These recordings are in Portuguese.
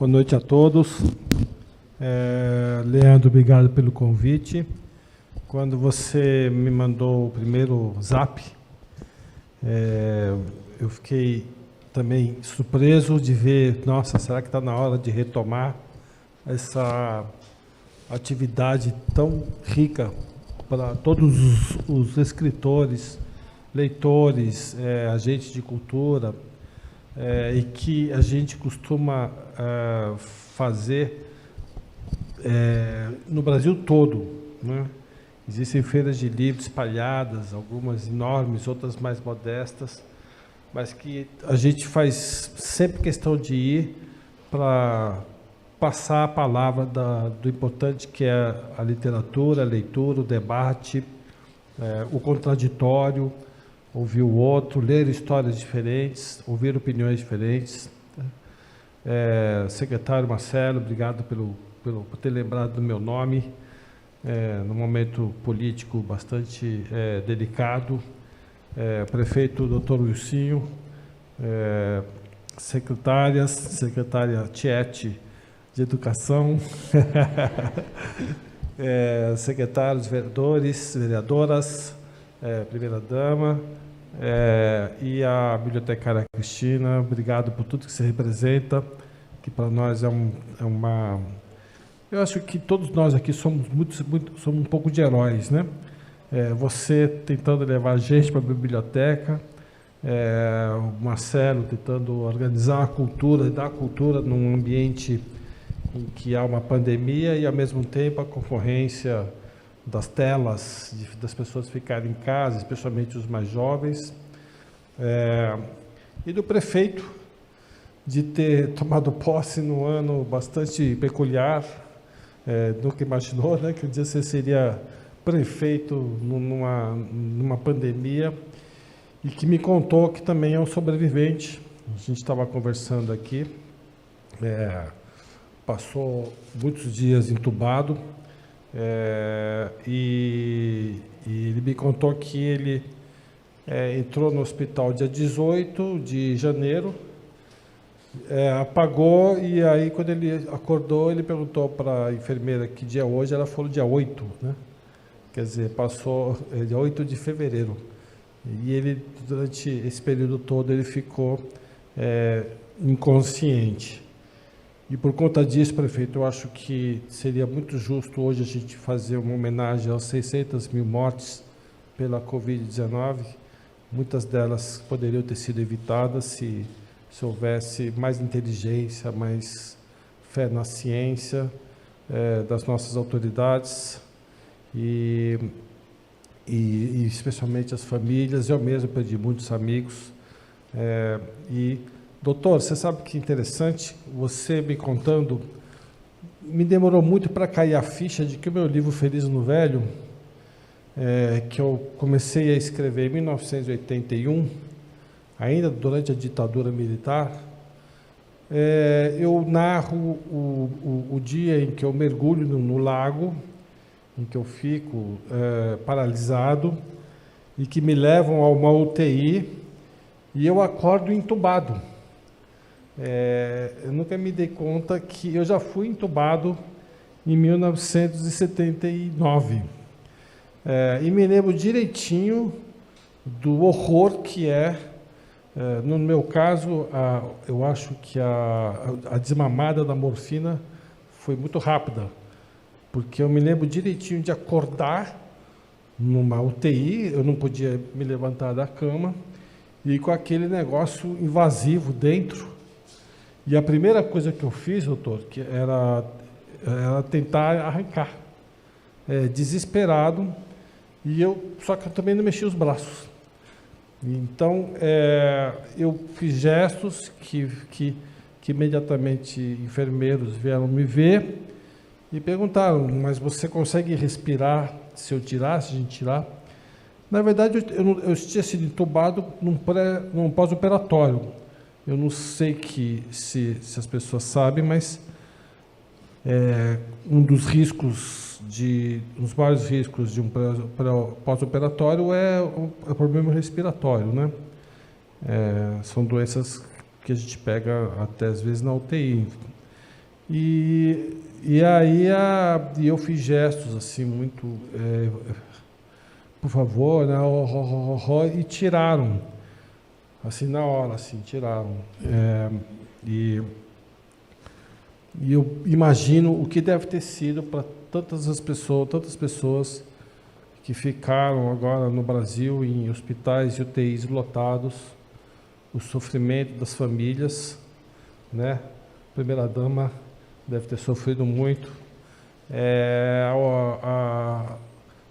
Boa noite a todos. Leandro, obrigado pelo convite. Quando você me mandou o primeiro zap, eu fiquei também surpreso de ver, nossa, será que está na hora de retomar essa atividade tão rica para todos os escritores, leitores, agentes de cultura, e que a gente costuma fazer no Brasil todo, né? Existem feiras de livros espalhadas, algumas enormes, outras mais modestas, mas que a gente faz sempre questão de ir para passar a palavra do importante que é a literatura, a leitura, o debate, o contraditório, ouvir o outro, ler histórias diferentes, ouvir opiniões diferentes. Secretário Marcelo, obrigado por ter lembrado do meu nome, num momento político bastante delicado. Prefeito Dr. Wilsinho, secretária Tiete de Educação, secretários, vereadores, vereadoras, primeira-dama, e a bibliotecária Cristina, obrigado por tudo que você representa, que para nós é uma... Eu acho que todos nós aqui somos somos um pouco de heróis, né? Você tentando levar a gente para a biblioteca, o Marcelo tentando organizar a cultura, dar a cultura num ambiente em que há uma pandemia e, ao mesmo tempo, a concorrência das telas, das pessoas ficarem em casa, especialmente os mais jovens, e do prefeito de ter tomado posse num ano bastante peculiar. Nunca imaginou, né, que um dia você seria prefeito numa pandemia, e que me contou que também é um sobrevivente. A gente estava conversando aqui, passou muitos dias entubado, e ele me contou que ele entrou no hospital dia 18 de janeiro, apagou, e aí quando ele acordou, ele perguntou para a enfermeira que dia é hoje, ela falou dia 8, né? Quer dizer, passou dia 8 de fevereiro. E ele, durante esse período todo, ele ficou inconsciente. E por conta disso, prefeito, eu acho que seria muito justo hoje a gente fazer uma homenagem aos 600 mil mortes pela Covid-19. Muitas delas poderiam ter sido evitadas se houvesse mais inteligência, mais fé na ciência das nossas autoridades e especialmente as famílias. Eu mesmo perdi muitos amigos. Doutor, você sabe que interessante, você me contando, me demorou muito para cair a ficha de que o meu livro Feliz no Velho, que eu comecei a escrever em 1981, ainda durante a ditadura militar, eu narro o dia em que eu mergulho no lago, em que eu fico paralisado, e que me levam a uma UTI, e eu acordo entubado. Eu nunca me dei conta que eu já fui entubado em 1979. E me lembro direitinho do horror que no meu caso, eu acho que a desmamada da morfina foi muito rápida, porque eu me lembro direitinho de acordar numa UTI, eu não podia me levantar da cama, e com aquele negócio invasivo dentro. E a primeira coisa que eu fiz, doutor, que era tentar arrancar, desesperado, só que eu também não mexi os braços. Então, eu fiz gestos que imediatamente enfermeiros vieram me ver e perguntaram: mas você consegue respirar se eu tirar, se a gente tirar? Na verdade, eu tinha sido entubado num pós-operatório. Eu não sei se as pessoas sabem, mas um dos maiores riscos de um pós-operatório é o problema respiratório, né? São doenças que a gente pega até às vezes na UTI. E aí eu fiz gestos assim muito, por favor, né, e tiraram, assim na hora, assim tiraram. E eu imagino o que deve ter sido para tantas pessoas que ficaram agora no Brasil em hospitais e UTIs lotados, o sofrimento das famílias, né? A primeira-dama deve ter sofrido muito. A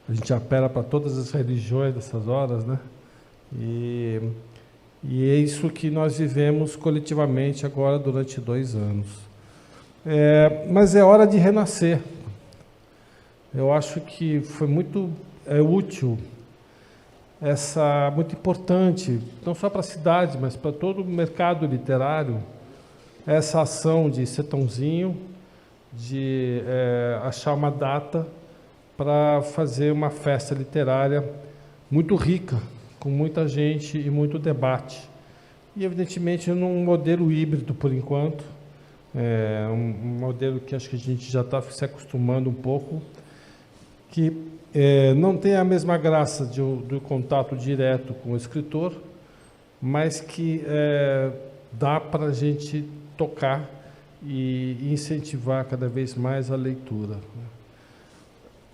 gente apela para todas as religiões nessas horas, né? E é isso que nós vivemos coletivamente agora durante 2 anos. Mas é hora de renascer. Eu acho que foi muito útil, muito importante, não só para a cidade, mas para todo o mercado literário, essa ação de Sertãozinho, de achar uma data para fazer uma festa literária muito rica, com muita gente e muito debate. E, evidentemente, num modelo híbrido, por enquanto, um modelo que acho que a gente já está se acostumando um pouco, que não tem a mesma graça do contato direto com o escritor, mas que dá para a gente tocar e incentivar cada vez mais a leitura.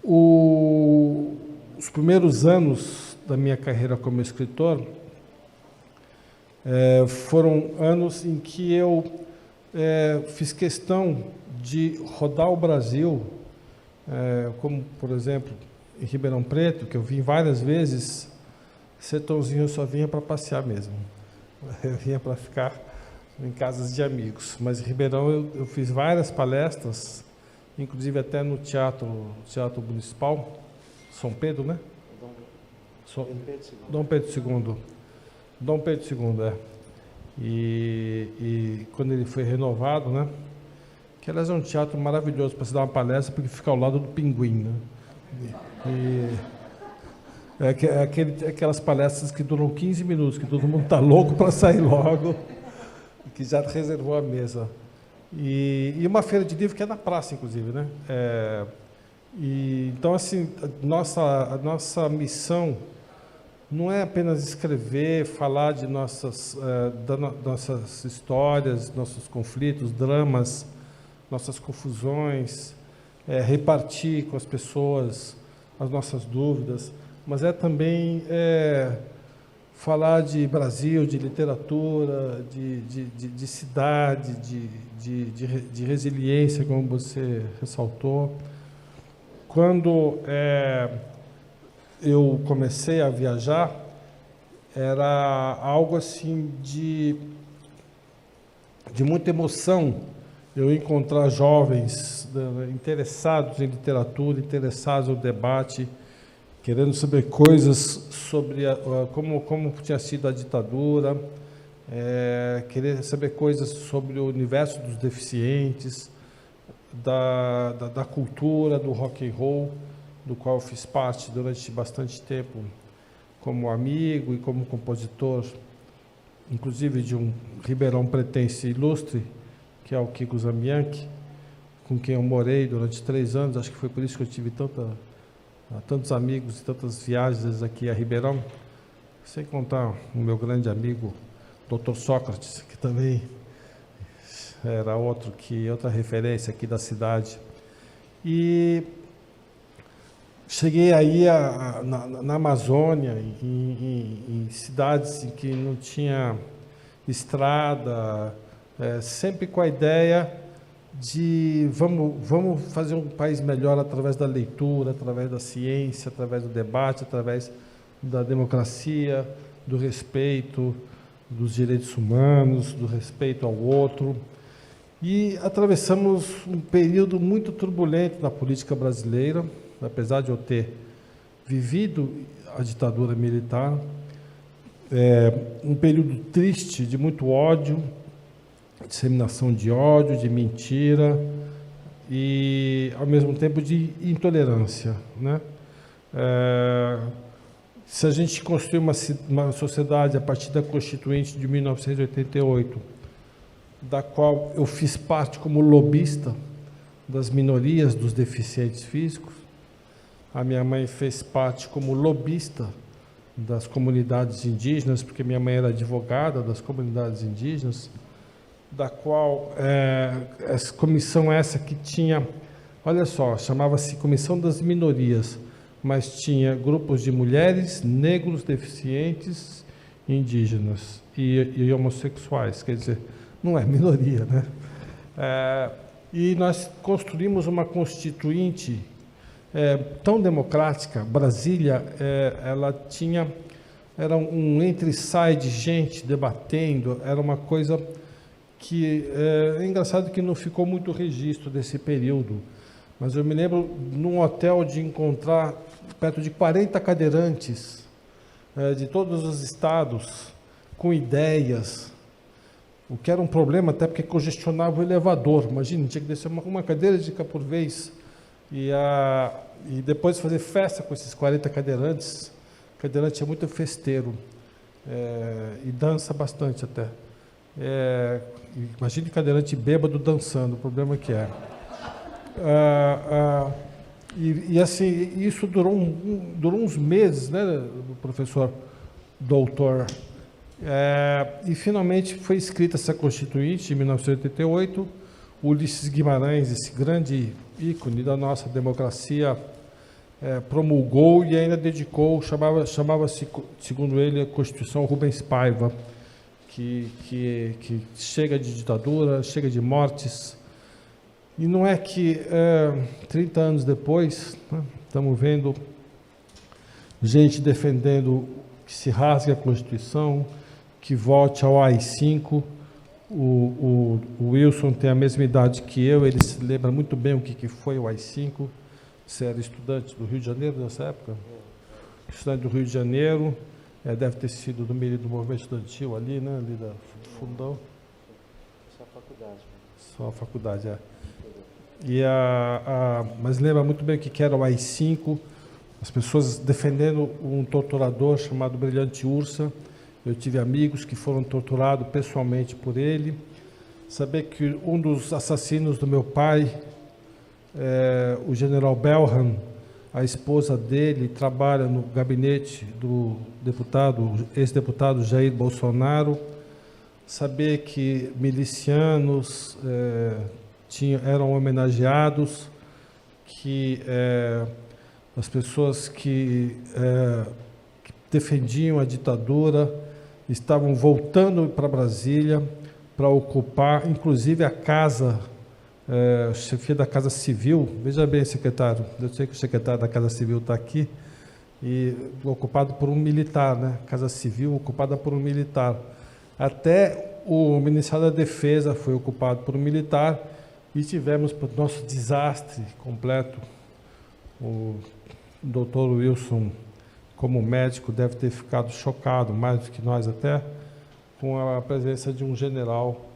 Os primeiros anos da minha carreira como escritor foram anos em que eu fiz questão de rodar o Brasil, como, por exemplo, em Ribeirão Preto, que eu vim várias vezes. Sertãozinho eu só vinha para passear mesmo. Eu vinha para ficar em casas de amigos. Mas em Ribeirão eu fiz várias palestras, inclusive até no Teatro Municipal, São Pedro, né? Dom Pedro II. Dom Pedro II, E quando ele foi renovado, né? Que, aliás, é um teatro maravilhoso para se dar uma palestra, porque fica ao lado do Pinguim, né? Aquelas palestras que duram 15 minutos, que todo mundo está louco para sair logo, que já reservou a mesa. E uma feira de livro que é na praça, inclusive, né? Então, assim, a nossa missão não é apenas escrever, falar de nossas histórias, nossos conflitos, dramas, nossas confusões, repartir com as pessoas as nossas dúvidas, mas também falar de Brasil, de literatura, de cidade, de resiliência, como você ressaltou. Quando eu comecei a viajar, era algo assim de muita emoção eu encontrar jovens interessados em literatura, interessados no debate, querendo saber coisas sobre como tinha sido a ditadura, querer saber coisas sobre o universo dos deficientes, da cultura, do rock and roll, do qual eu fiz parte durante bastante tempo como amigo e como compositor, inclusive de um ribeirão pretense ilustre, que é o Kiko Zambianchi, com quem eu morei durante 3 anos. Acho que foi por isso que eu tive tantos amigos e tantas viagens aqui a Ribeirão, sem contar o meu grande amigo, Dr. Sócrates, que também era outra referência aqui da cidade. E cheguei aí na Amazônia, em cidades em que não tinha estrada, sempre com a ideia de vamos fazer um país melhor através da leitura, através da ciência, através do debate, através da democracia, do respeito dos direitos humanos, do respeito ao outro. E atravessamos um período muito turbulento na política brasileira, apesar de eu ter vivido a ditadura militar, um período triste, de muito ódio, disseminação de ódio, de mentira e, ao mesmo tempo, de intolerância, né? Se a gente construir uma sociedade a partir da Constituinte de 1988, da qual eu fiz parte como lobista das minorias, dos deficientes físicos. A minha mãe fez parte como lobista das comunidades indígenas, porque minha mãe era advogada das comunidades indígenas, da qual essa comissão que tinha, olha só, chamava-se Comissão das Minorias, mas tinha grupos de mulheres, negros, deficientes, indígenas e homossexuais, quer dizer, não é minoria, né? E nós construímos uma constituinte tão democrática. Brasília, era um entre e sai de gente debatendo, era uma coisa que é engraçado que não ficou muito registro desse período, mas eu me lembro num hotel de encontrar perto de 40 cadeirantes de todos os estados com ideias, o que era um problema até porque congestionava o elevador. Imagina, tinha que descer uma cadeira de cá por vez e depois fazer festa com esses 40 cadeirantes. Cadeirante é muito festeiro e dança bastante até. Imagine cadeirante bêbado dançando, o problema que é. E assim, isso durou uns meses, né, professor doutor? E finalmente foi escrita essa Constituinte, em 1988. Ulisses Guimarães, esse grande ícone da nossa democracia, promulgou e ainda dedicou, chamava-se, segundo ele, a Constituição Rubens Paiva, que chega de ditadura, chega de mortes. E não é que 30 anos depois, né, estamos vendo gente defendendo que se rasgue a Constituição, que volte ao AI-5. O Wilson tem a mesma idade que eu, ele se lembra muito bem o que foi o AI-5. Você era estudante do Rio de Janeiro nessa época? Estudante do Rio de Janeiro, deve ter sido do meio do movimento estudantil ali, né? Ali da Fundão. Só a faculdade. Só a faculdade, mas lembra muito bem o que era o AI-5, as pessoas defendendo um torturador chamado Brilhante Ursa. Eu tive amigos que foram torturados pessoalmente por ele. Saber que um dos assassinos do meu pai, o general Belhan, a esposa dele trabalha no gabinete do ex-deputado Jair Bolsonaro. Saber que milicianos eram homenageados, que as pessoas que defendiam a ditadura estavam voltando para Brasília para ocupar, inclusive, a casa, chefia da Casa Civil. Veja bem, secretário, eu sei que o secretário da Casa Civil está aqui, e ocupado por um militar, né? Casa Civil ocupada por um militar. Até o Ministério da Defesa foi ocupado por um militar, e tivemos, para o nosso desastre completo, o doutor Wilson, como médico, deve ter ficado chocado, mais do que nós até, com a presença de um general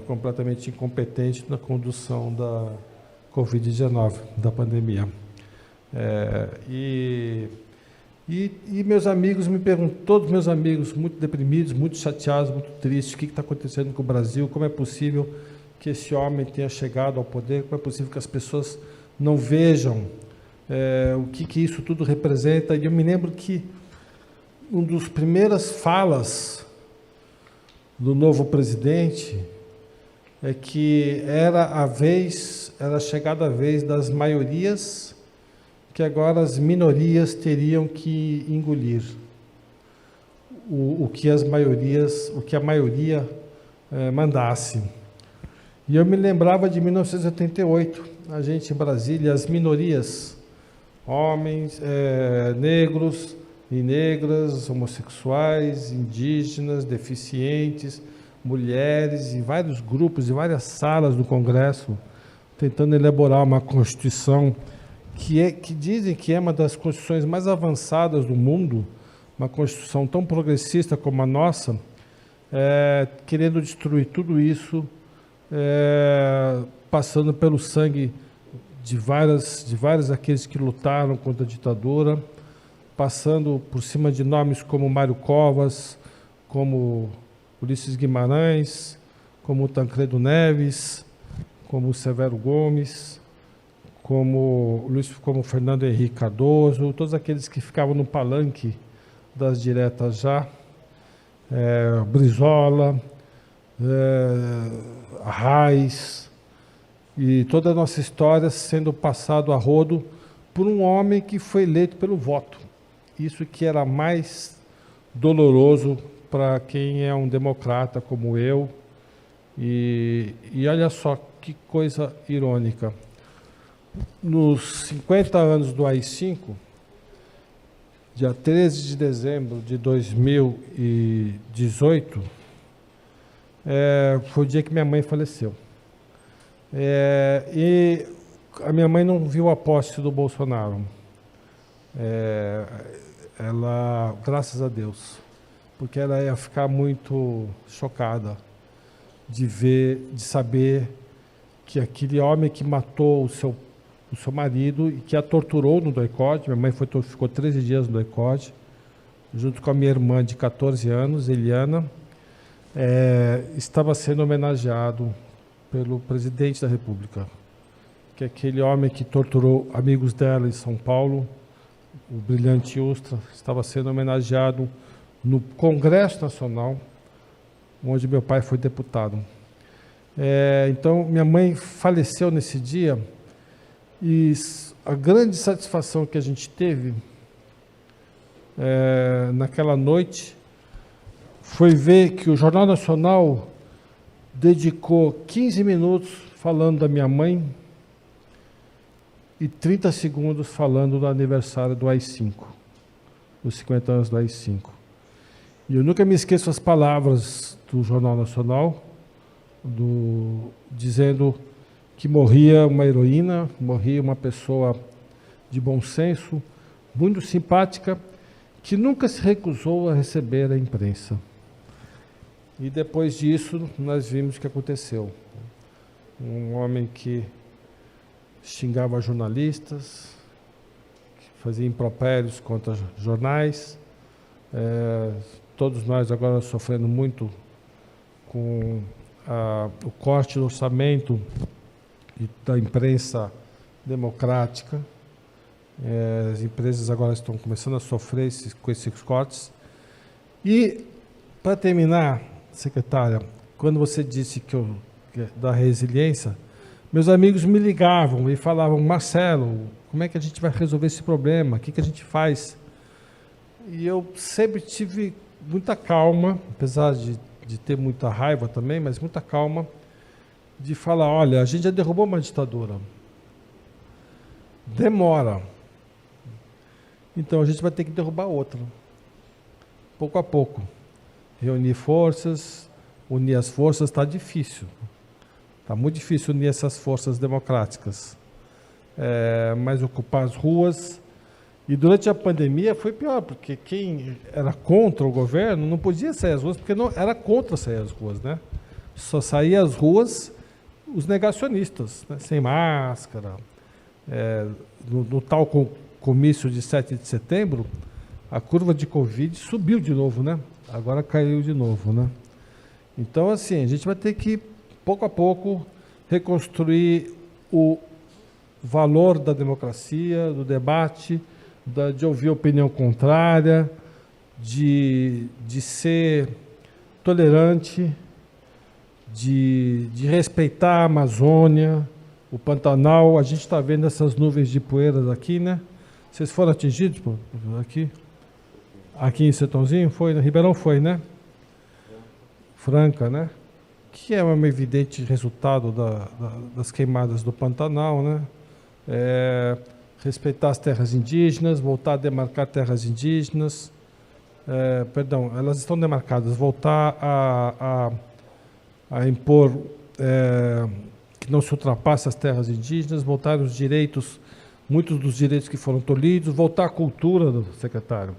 completamente incompetente na condução da Covid-19, da pandemia. E meus amigos me perguntam, todos meus amigos, muito deprimidos, muito chateados, muito tristes, o que está acontecendo com o Brasil, como é possível que esse homem tenha chegado ao poder, como é possível que as pessoas não vejam o que isso tudo representa. E eu me lembro que uma das primeiras falas do novo presidente é que era chegada a vez das maiorias, que agora as minorias teriam que engolir o que a maioria mandasse. E eu me lembrava de 1988, a gente em Brasília, as minorias, homens, negros e negras, homossexuais, indígenas, deficientes, mulheres, e vários grupos e várias salas do Congresso, tentando elaborar uma Constituição que dizem que é uma das constituições mais avançadas do mundo, uma Constituição tão progressista como a nossa, querendo destruir tudo isso, passando pelo sangue de vários aqueles que lutaram contra a ditadura, passando por cima de nomes como Mário Covas, como Ulisses Guimarães, como Tancredo Neves, como Severo Gomes, como Fernando Henrique Cardoso, todos aqueles que ficavam no palanque das diretas já, Brizola, Arraes, e toda a nossa história sendo passado a rodo por um homem que foi eleito pelo voto. Isso que era mais doloroso para quem é um democrata como eu. E olha só que coisa irônica. Nos 50 anos do AI-5, dia 13 de dezembro de 2018, foi o dia que minha mãe faleceu. E a minha mãe não viu a posse do Bolsonaro. Ela, graças a Deus, porque ela ia ficar muito chocada de saber que aquele homem que matou o seu marido e que a torturou no doicode, minha mãe ficou 13 dias no doicode, junto com a minha irmã de 14 anos, Eliana, estava sendo homenageado pelo presidente da República, que é aquele homem que torturou amigos dela em São Paulo, o brilhante Ustra, estava sendo homenageado no Congresso Nacional, onde meu pai foi deputado. Então, minha mãe faleceu nesse dia, e a grande satisfação que a gente teve naquela noite foi ver que o Jornal Nacional dedicou 15 minutos falando da minha mãe e 30 segundos falando do aniversário do AI-5, os 50 anos do AI-5. E eu nunca me esqueço as palavras do Jornal Nacional, dizendo que morria uma heroína, morria uma pessoa de bom senso, muito simpática, que nunca se recusou a receber a imprensa. E depois disso, nós vimos o que aconteceu. Um homem que xingava jornalistas, que fazia impropérios contra jornais. Todos nós agora sofrendo muito com o corte do orçamento da imprensa democrática. As empresas agora estão começando a sofrer com esses cortes. E, para terminar, secretária, quando você disse da resiliência, meus amigos me ligavam e falavam: Marcelo, como é que a gente vai resolver esse problema? O que a gente faz? E eu sempre tive muita calma, apesar de ter muita raiva também, mas muita calma, de falar: olha, a gente já derrubou uma ditadura. Demora. Então a gente vai ter que derrubar outra. Pouco a pouco. Reunir forças, unir as forças, está difícil. Está muito difícil unir essas forças democráticas. Mas ocupar as ruas. E durante a pandemia foi pior, porque quem era contra o governo não podia sair às ruas, porque não era contra sair às ruas, né? Só saía às ruas os negacionistas, né? Sem máscara. No tal comício de 7 de setembro, a curva de Covid subiu de novo, né? Agora caiu de novo, né? Então, assim, a gente vai ter que, pouco a pouco, reconstruir o valor da democracia, do debate, de ouvir opinião contrária, de ser tolerante, de respeitar a Amazônia, o Pantanal. A gente está vendo essas nuvens de poeira aqui, né? Vocês foram atingidos aqui? Aqui em Sertãozinho? Foi, né? Ribeirão foi, né? Franca, né? Que é um evidente resultado das queimadas do Pantanal, né? Respeitar as terras indígenas, voltar a demarcar terras indígenas. Perdão, elas estão demarcadas. Voltar a impor que não se ultrapasse as terras indígenas, voltar os direitos, muitos dos direitos que foram tolhidos, voltar à cultura, do secretário,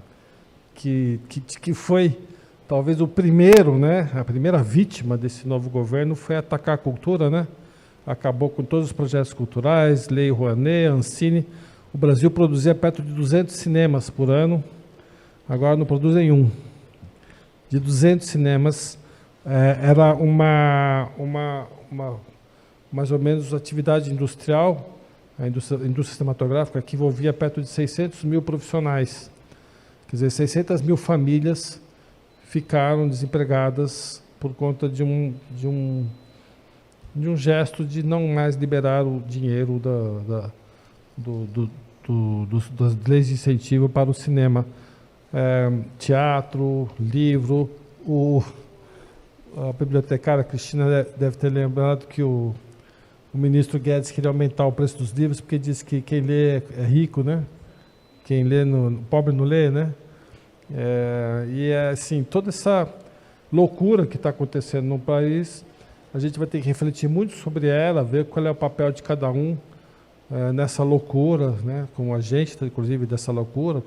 que foi talvez o primeiro, né, a primeira vítima desse novo governo foi atacar a cultura, né? Acabou com todos os projetos culturais, Lei Rouanet, Ancine. O Brasil produzia perto de 200 cinemas por ano, agora não produzem um. De 200 cinemas, era mais ou menos atividade industrial, a indústria cinematográfica, que envolvia perto de 600 mil profissionais. Quer dizer, 600 mil famílias ficaram desempregadas por conta de um gesto de não mais liberar o dinheiro das leis de incentivo para o cinema. Teatro, livro. A bibliotecária Cristina deve ter lembrado que o ministro Guedes queria aumentar o preço dos livros, porque disse que quem lê é rico, né? Quem lê, pobre não lê, né? Assim, toda essa loucura que está acontecendo no país, a gente vai ter que refletir muito sobre ela, ver qual é o papel de cada um nessa loucura, né? Como agente, inclusive, dessa loucura,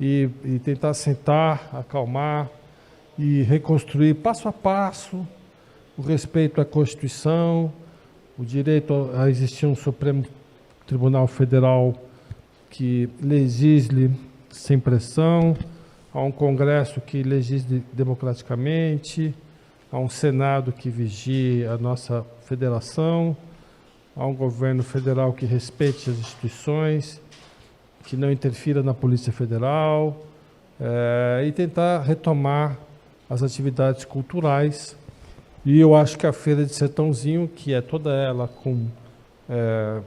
e tentar sentar, acalmar e reconstruir passo a passo o respeito à Constituição, o direito a existir um Supremo Tribunal Federal que legisle sem pressão, a um Congresso que legisle democraticamente, a um Senado que vigie a nossa federação, a um governo federal que respeite as instituições, que não interfira na Polícia Federal, e tentar retomar as atividades culturais. E eu acho que a Feira de Sertãozinho, que é toda ela com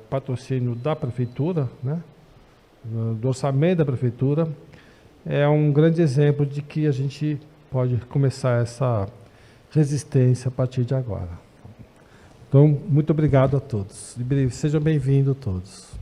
patrocínio da Prefeitura, né, do orçamento da Prefeitura, é um grande exemplo de que a gente pode começar essa resistência a partir de agora. Então, muito obrigado a todos. Sejam bem-vindos todos.